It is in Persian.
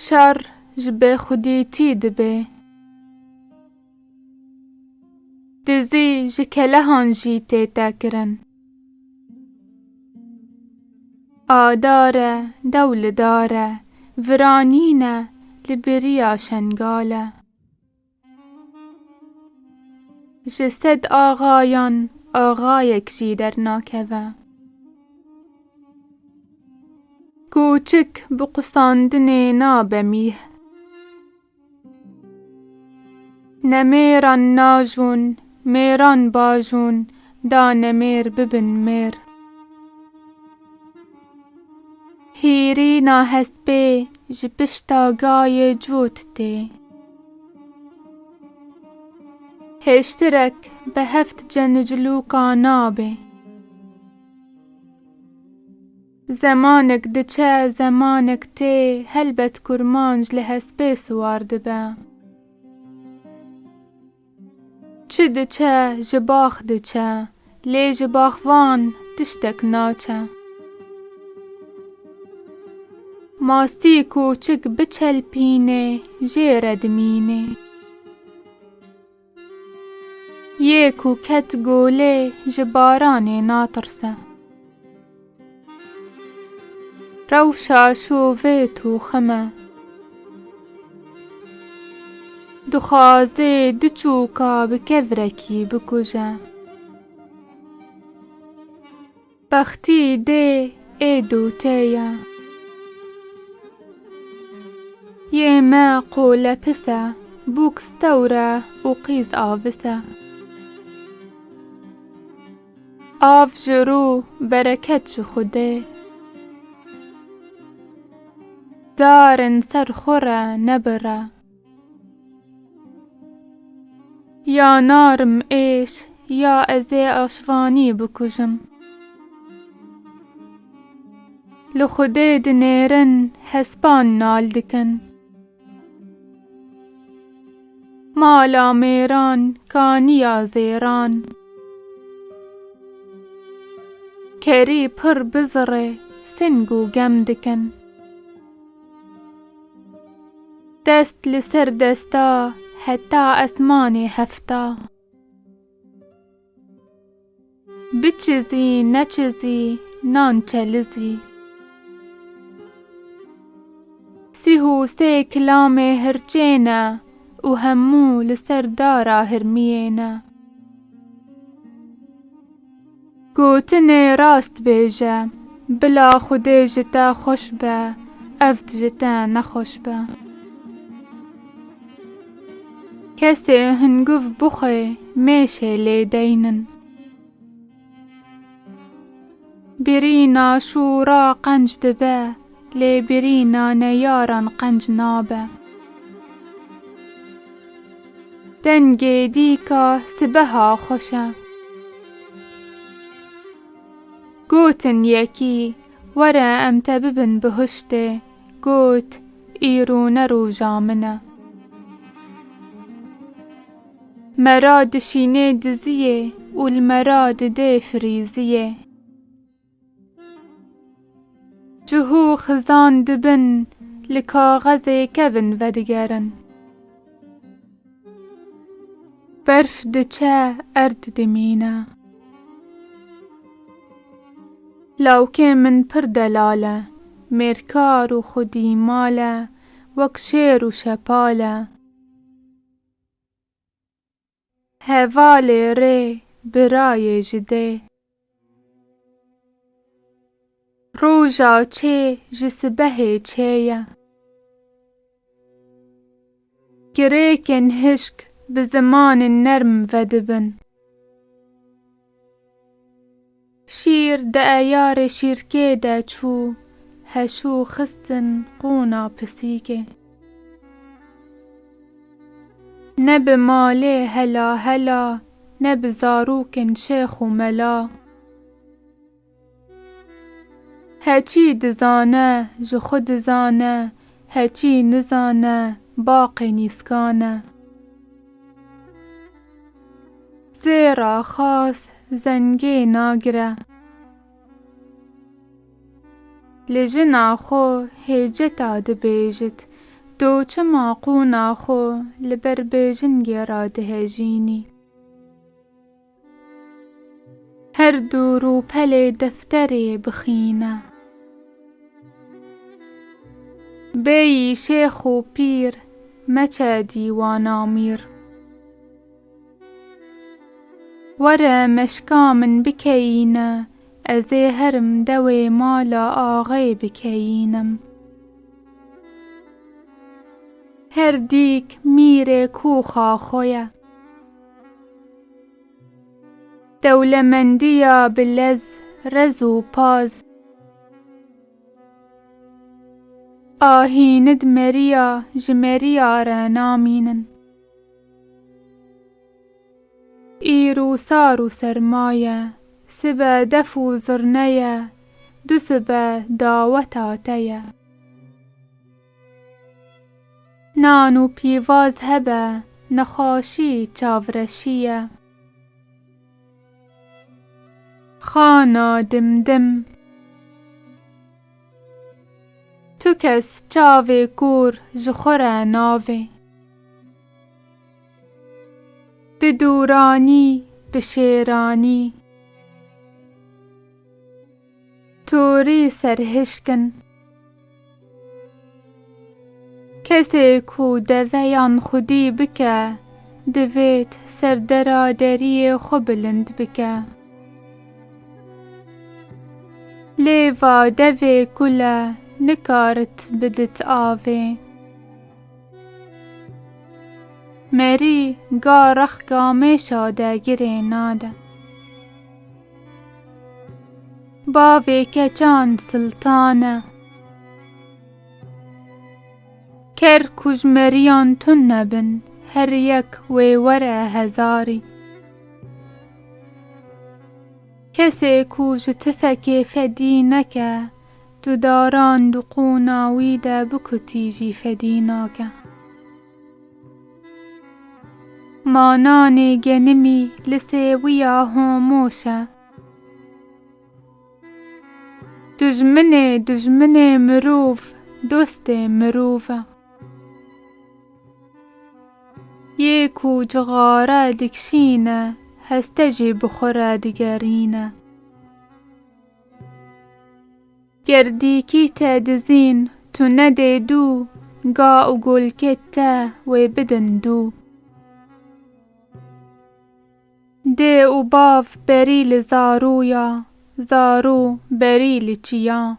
شر جبه خودیتی دبه دزی جکلهان جیته تکرن آداره دولداره ورانینه لبریا شنگاله جسد آغایان آغایک جی در ناکوه کوچک بقصاندن نابمیه نمیران ناجون میران باجون دا نمیر ببن میر هیری ناهسبه جبشتاگای جوت تی هشترک به هفت جنجلوکا نابه زمانك دچه زمانك تی هلبت کرمانج لحسبه سوارد به چه دچه جباخ دچه لی جباخوان تشتک ناچه ماستی کوچک بچل پینه جیرد مینه یه کوکت گوله جبارانه ناترسه روشا شووه توخمه دخازه دچوکا بکورکی بکجه بختی ده ای دوتیه یه ما قوله پسه بوکستوره و قیز آوسه آف جرو برکت شو خوده دارن سر خوره نبره یا نارم ایش یا ازی آشوانی بکجم لخوده دنیرن حسبان نال دکن مالا میران کانیا زیران کری پر بزره سنگو گم دکن دست لسر دستا حتی اسمان هفتا بچزی نچزی نان چلزی سیهو سی کلام هرچینه و همو لسر دارا هرمیینه گوتنه راست بیجه بلا خوده جتا خوش به افت جتا نخوش به کسی هنگوف بخه میشه لیدینن برینا شورا قنج دبه لی برینا نیاران قنج نابه دنگی دیکا سبها خوشه گوتن یکی وره امت ببن بهشته گوت ایرو نرو جامنه مراد شینه دزیه والمراد ده فریزیه جهو خزان دبن لکاغذ کبن ودگرن برف دچه ارد دمینه لوکه من پر دلاله مرکار و خودی ماله وک شیر و شپاله هوال ری برای جده روژا چه جسبه چه گریکن هشک به زمان نرم ودبن شیر ده ایار شیرکه ده چو هشو خستن قونا پسیگه نه به ماله هلا هلا نه به زاروکن شیخ و ملا هچی دزانه جو خود زانه هچی نزانه باقی نیسکانه زیرا خاص زنگی ناگره لجنا خو هیجتا دبیجت دو چما قونا خو لبر بیجنگی را دهجینی. هر دو رو پل دفتری بخینه. بی شیخ و پیر مچه دیوانا میر. وره مشکامن بکینه ازی هرم دوی مالا آغی بکینم. هر دیک میره کوخا خویه. دولمندیا بلز رزو پاز. آهیند مریا جمریا را نامینن. ایرو سارو سرمایه سبا دفو زرنیه دو سبا داوتاتیه. نانو پیواز هبه نخاشی چاورشیه. خانا دمدم تو کس چاوی کور جخوره ناوی. بدورانی بشیرانی توری سرهشکن. کسی کو دویان خودی بکه دویت سردرادری خو بلند بکه. لیوا دوی کله نکارت بدت آوی. مری گارخ گامه شاده گره ناده. باوی کچان سلطانه. کر کج مریان تن نبن هر یک وی وره هزاری. کسی کوج تفکی فدینکه تو داران دو قوناویده بکتیجی فدیناکه. مانانی گنمی لسیویا هموشه. دجمن مروف دوست مروفه. یکو جغاره دکشینه هستجی بخوره دگرینه. گردی کی تدزین تو نده دو گا و گل کته و بدن دو. ده و باف بریل زارویا زارو بریل چیان.